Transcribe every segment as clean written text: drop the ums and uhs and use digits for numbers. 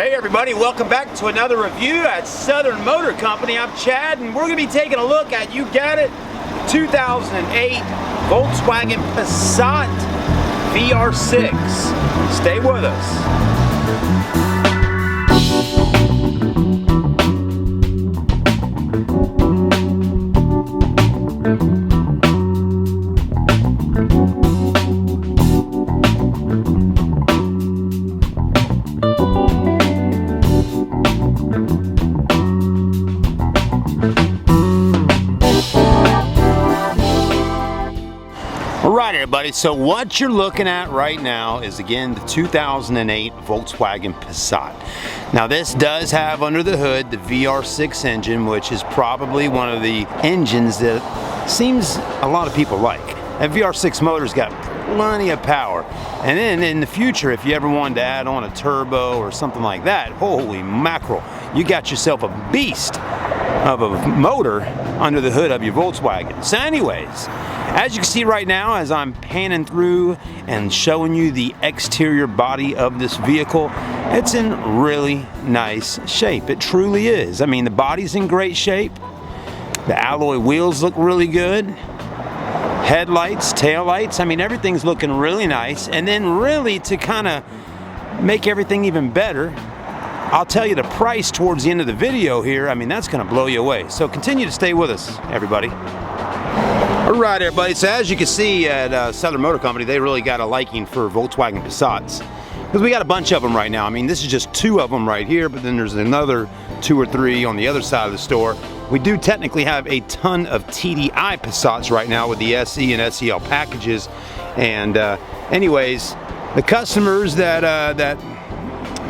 Hey everybody, welcome back to another review at Southern Motor Company. I'm Chad and we're going to be taking a look at, you got it, 2008 Volkswagen Passat VR6. Stay with us. Alright everybody, so what you're looking at right now is again the 2008 Volkswagen Passat. Now this does have under the hood the VR6 engine, which is probably one of the engines that seems a lot of people like. That VR6 motor's got plenty of power. And then in the future, if you ever wanted to add on a turbo or something like that, holy mackerel, you got yourself a beast of a motor under the hood of your Volkswagen. So anyways, as you can see right now, as I'm panning through and showing you the exterior body of this vehicle, it's in really nice shape. It truly is. I mean, the body's in great shape. The alloy wheels look really good. Headlights, taillights, I mean, everything's looking really nice. And then really to kind of make everything even better, I'll tell you the price towards the end of the video here. I mean, that's going to blow you away. So continue to stay with us, everybody. Alright everybody, so as you can see at Southern Motor Company, they really got a liking for Volkswagen Passats. Because we got a bunch of them right now. I mean, this is just two of them right here, but then there's another two or three on the other side of the store. We do technically have a ton of TDI Passats right now with the SE and SEL packages. And anyways, the customers that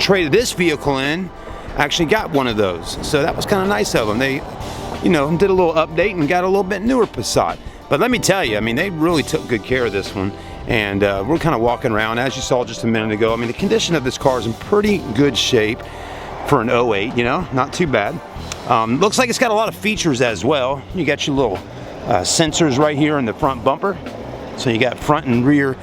traded this vehicle in actually got one of those. So that was kind of nice of them. They, you know, did a little update and got a little bit newer Passat. But let me tell you, I mean, they really took good care of this one. And we're kind of walking around, as you saw just a minute ago. I mean, the condition of this car is in pretty good shape for an 08, you know, not too bad. Looks like it's got a lot of features as well. You got your little sensors right here in the front bumper. So you got front and rear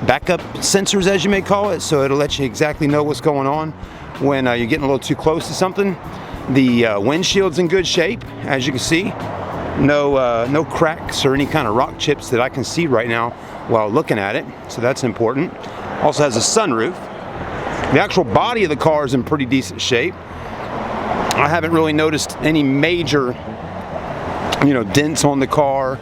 backup sensors, as you may call it. So it'll let you exactly know what's going on when you're getting a little too close to something. The windshield's in good shape, as you can see. No cracks or any kind of rock chips that I can see right now while looking at it, so that's important. Also has a sunroof. The actual body of the car is in pretty decent shape. I haven't really noticed any major, you know, dents on the car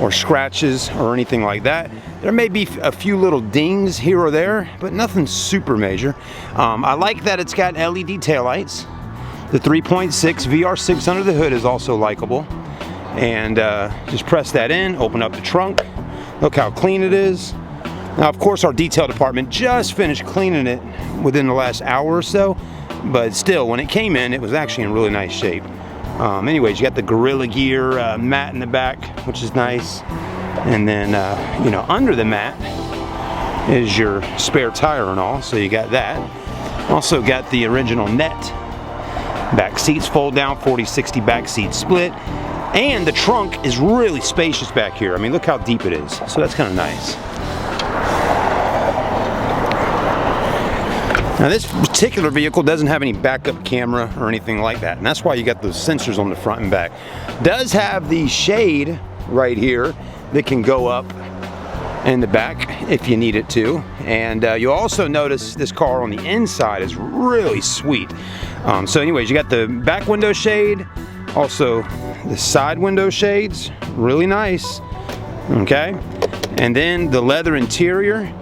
or scratches or anything like that. There may be a few little dings here or there, but nothing super major. I like that it's got LED taillights. The 3.6 VR6 under the hood is also likable. And just press that in, open up the trunk. Look how clean it is. Now, of course, our detail department just finished cleaning it within the last hour or so, but still, when it came in, it was actually in really nice shape. Anyways, you got the Gorilla Gear mat in the back, which is nice. And then, you know, under the mat is your spare tire and all, so you got that. Also got the original net. Back seats fold down, 40-60 back seat split. And the trunk is really spacious back here. I mean, look how deep it is. So that's kind of nice. Now this particular vehicle doesn't have any backup camera or anything like that. And that's why you got those sensors on the front and back. Does have the shade right here that can go up in the back if you need it to. And you'll also notice this car on the inside is really sweet. So anyways, you got the back window shade. Also, the side window shades, really nice, okay? And then the leather interior.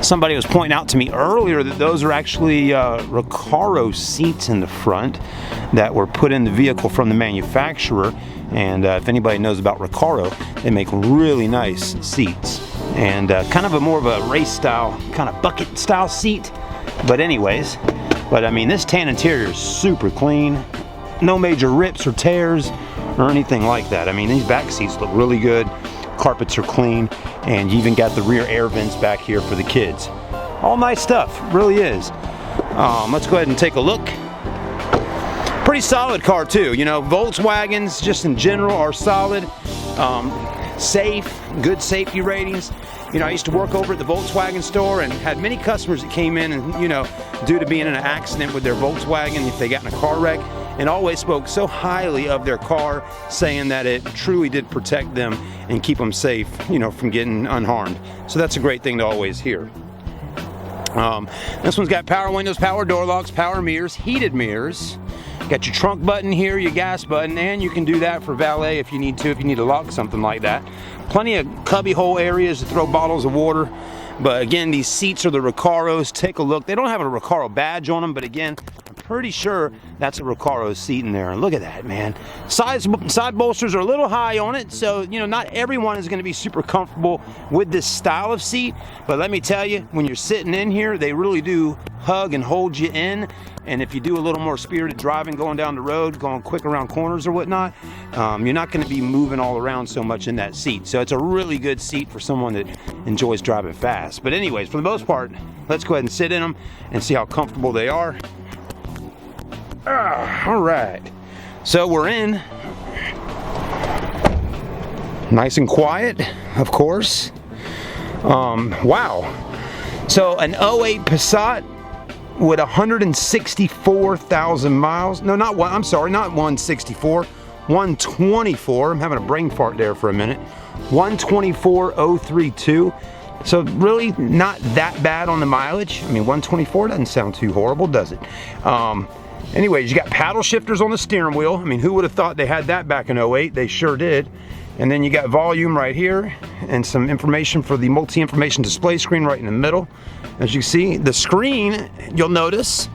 Somebody was pointing out to me earlier that those are actually Recaro seats in the front that were put in the vehicle from the manufacturer. And if anybody knows about Recaro, they make really nice seats. And kind of more of a race style, kind of bucket style seat. But anyways, I mean, this tan interior is super clean. No major rips or tears or anything like that. I mean, these back seats look really good. Carpets are clean, and you even got the rear air vents back here for the kids. All nice stuff, really is. Let's go ahead and take a look. Pretty solid car too. You know, Volkswagens just in general are solid. Safe, good safety ratings. You know, I used to work over at the Volkswagen store and had many customers that came in and, you know, due to being in an accident with their Volkswagen if they got in a car wreck, and always spoke so highly of their car, saying that it truly did protect them and keep them safe, you know, from getting unharmed. So that's a great thing to always hear. This one's got power windows, power door locks, power mirrors, heated mirrors. Got your trunk button here, your gas button, and you can do that for valet if you need to lock something like that. Plenty of cubby hole areas to throw bottles of water. But again, these seats are the Recaros. Take a look. They don't have a Recaro badge on them, but again, I'm pretty sure that's a Recaro seat in there. And look at that, man. Side bolsters are a little high on it, so you know, not everyone is going to be super comfortable with this style of seat. But let me tell you, when you're sitting in here, they really do hug and hold you in. And if you do a little more spirited driving, going down the road, going quick around corners or whatnot, you're not going to be moving all around so much in that seat. So it's a really good seat for someone that enjoys driving fast. But anyways, for the most part, let's go ahead and sit in them and see how comfortable they are. All right, so we're in. Nice and quiet, of course. Wow. So an 08 Passat with 164,000 miles. No, not one. I'm sorry, not 164. 124. I'm having a brain fart there for a minute. 124,032. So really not that bad on the mileage. I mean, 124 doesn't sound too horrible, does it? Anyways, you got paddle shifters on the steering wheel. I mean, who would have thought they had that back in 08? They sure did. And then you got volume right here and some information for the multi-information display screen right in the middle. As you see, the screen, you'll notice,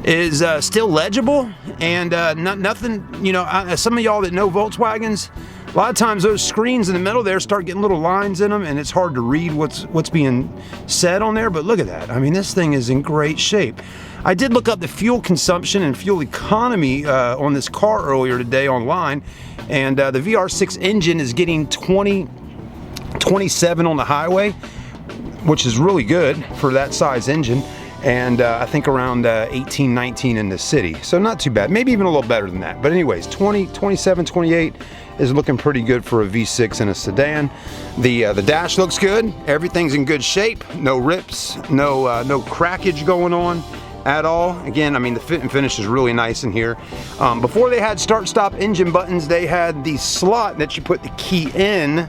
is still legible, and nothing, you know, some of y'all that know Volkswagens, a lot of times those screens in the middle there start getting little lines in them, and it's hard to read what's being said on there. But look at that. I mean, this thing is in great shape. I did look up the fuel consumption and fuel economy on this car earlier today online, and the VR6 engine is getting 27 on the highway, which is really good for that size engine, and I think around 18, 19 in the city. So not too bad, maybe even a little better than that. But anyways, 20, 27, 28 is looking pretty good for a V6 and a sedan. The dash looks good. Everything's in good shape. No rips, no crackage going on at all. Again, I mean, the fit and finish is really nice in here. Before they had start-stop engine buttons, they had the slot that you put the key in,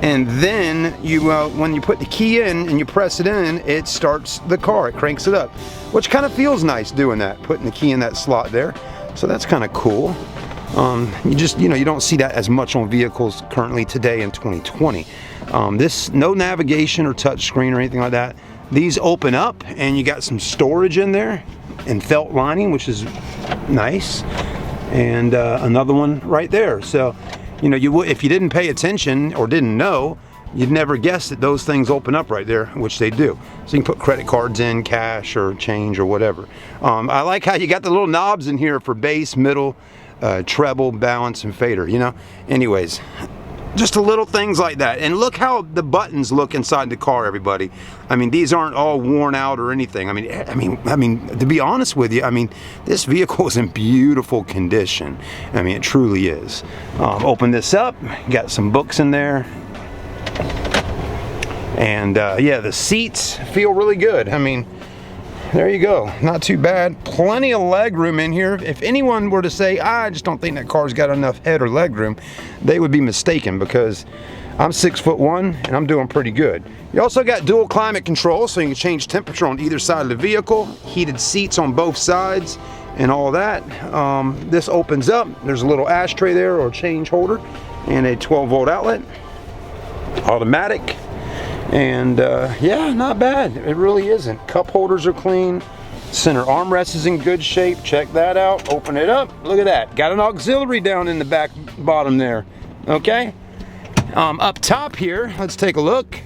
and then you, when you put the key in and you press it in, it starts the car, it cranks it up, which kind of feels nice doing that, putting the key in that slot there. So that's kind of cool. You just, you know, you don't see that as much on vehicles currently today in 2020. This, no navigation or touch screen or anything like that. These open up and you got some storage in there and felt lining, which is nice. And another one right there. So, you know, you would, if you didn't pay attention or didn't know, you'd never guess that those things open up right there, which they do. So you can put credit cards in, cash or change or whatever. I like how you got the little knobs in here for bass, middle, treble, balance, and fader, you know. Anyways, just the little things like that. And look how the buttons look inside the car, everybody. I mean, these aren't all worn out or anything. I mean, to be honest with you, I mean, this vehicle is in beautiful condition. I mean, it truly is. Open this up, got some books in there. And yeah, the seats feel really good. I mean, there you go, not too bad. Plenty of leg room in here. If anyone were to say, I just don't think that car's got enough head or leg room, they would be mistaken, because I'm 6'1" and I'm doing pretty good. You also got dual climate control, so you can change temperature on either side of the vehicle, heated seats on both sides, and all that. This opens up. There's a little ashtray there, or change holder, and a 12-volt outlet. Automatic. And yeah, not bad. It really isn't. Cup holders are clean. Center armrest is in good shape. Check that out. Open it up. Look at that. Got an auxiliary down in the back bottom there. Okay. Up top here, let's take a look.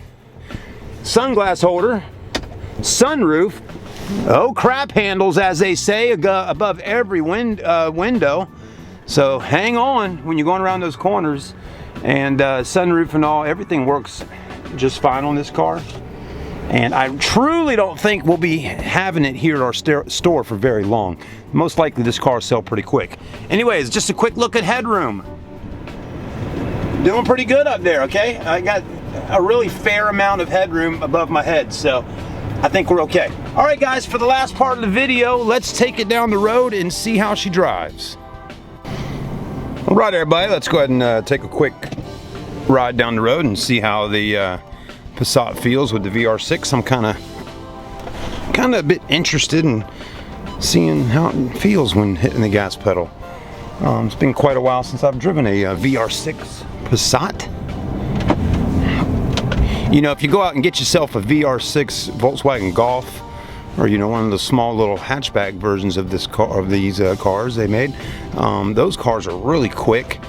Sunglass holder. Sunroof. Oh, crap handles, as they say, above every window. So hang on when you're going around those corners. And sunroof and all, everything works just fine on this car. And I truly don't think we'll be having it here at our store for very long. Most likely this car will sell pretty quick. Anyways, just a quick look at headroom. Doing pretty good up there, okay? I got a really fair amount of headroom above my head, so I think we're okay. All right, guys, for the last part of the video, let's take it down the road and see how she drives. All right, everybody, let's go ahead and take a quick ride down the road and see how the Passat feels with the VR6. I'm kind of a bit interested in seeing how it feels when hitting the gas pedal. It's been quite a while since I've driven a VR6 Passat. You know, if you go out and get yourself a VR6 Volkswagen Golf, or you know, one of the small little hatchback versions of this car, of these cars they made, those cars are really quick.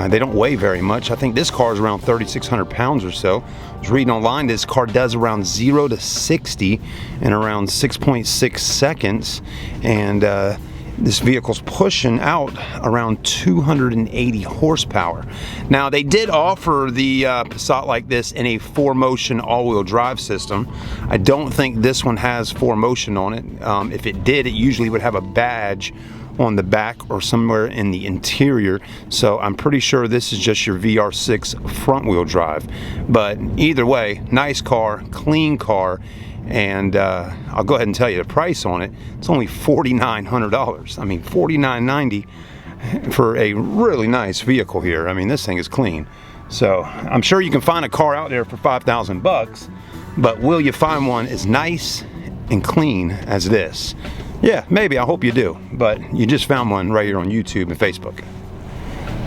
They don't weigh very much. I think this car is around 3,600 pounds or so. I was reading online, this car does around 0 to 60 in around 6.6 seconds, and this vehicle's pushing out around 280 horsepower. Now, they did offer the Passat like this in a 4-motion all-wheel drive system. I don't think this one has 4-motion on it. If it did, it usually would have a badge on the back or somewhere in the interior, so I'm pretty sure this is just your VR6 front-wheel drive. But either way, nice car, clean car, and I'll go ahead and tell you the price on it. It's only $4,900. I mean, $4,990 for a really nice vehicle here. I mean, this thing is clean. So I'm sure you can find a car out there for 5,000 bucks, but will you find one as nice and clean as this? Yeah, maybe. I hope you do. But you just found one right here on YouTube and Facebook.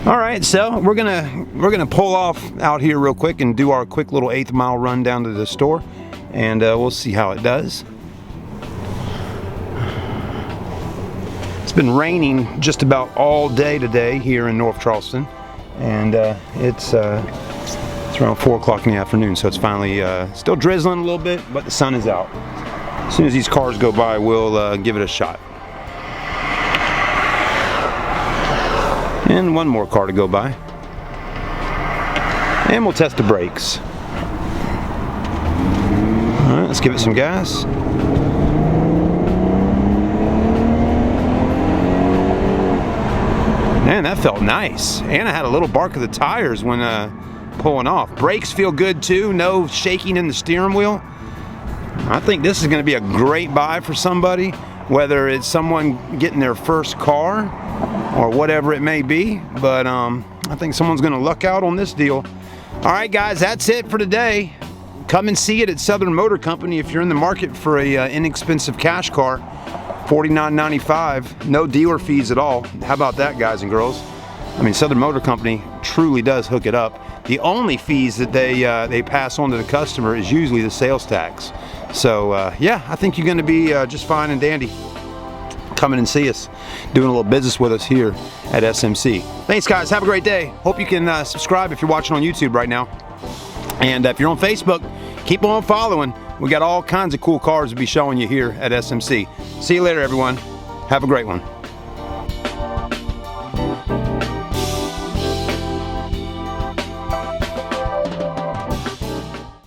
All right, so we're gonna pull off out here real quick and do our quick little 1/8 mile run down to the store, and we'll see how it does. It's been raining just about all day today here in North Charleston, and it's around 4 o'clock in the afternoon, so it's finally still drizzling a little bit, but the sun is out. As soon as these cars go by, we'll give it a shot. And one more car to go by. And we'll test the brakes. All right, let's give it some gas. Man, that felt nice. And I had a little bark of the tires when pulling off. Brakes feel good too, no shaking in the steering wheel. I think this is going to be a great buy for somebody, whether it's someone getting their first car or whatever it may be. But I think someone's going to luck out on this deal. All right, guys, that's it for today. Come and see it at Southern Motor Company if you're in the market for a inexpensive cash car. $49.95, no dealer fees at all. How about that, guys and girls? I mean, Southern Motor Company truly does hook it up. The only fees that they pass on to the customer is usually the sales tax. So yeah, I think you're going to be just fine and dandy. Come in and see us, doing a little business with us here at SMC. Thanks, guys. Have a great day. Hope you can subscribe if you're watching on YouTube right now. And if you're on Facebook, keep on following. We got all kinds of cool cars to be showing you here at SMC. See you later, everyone. Have a great one.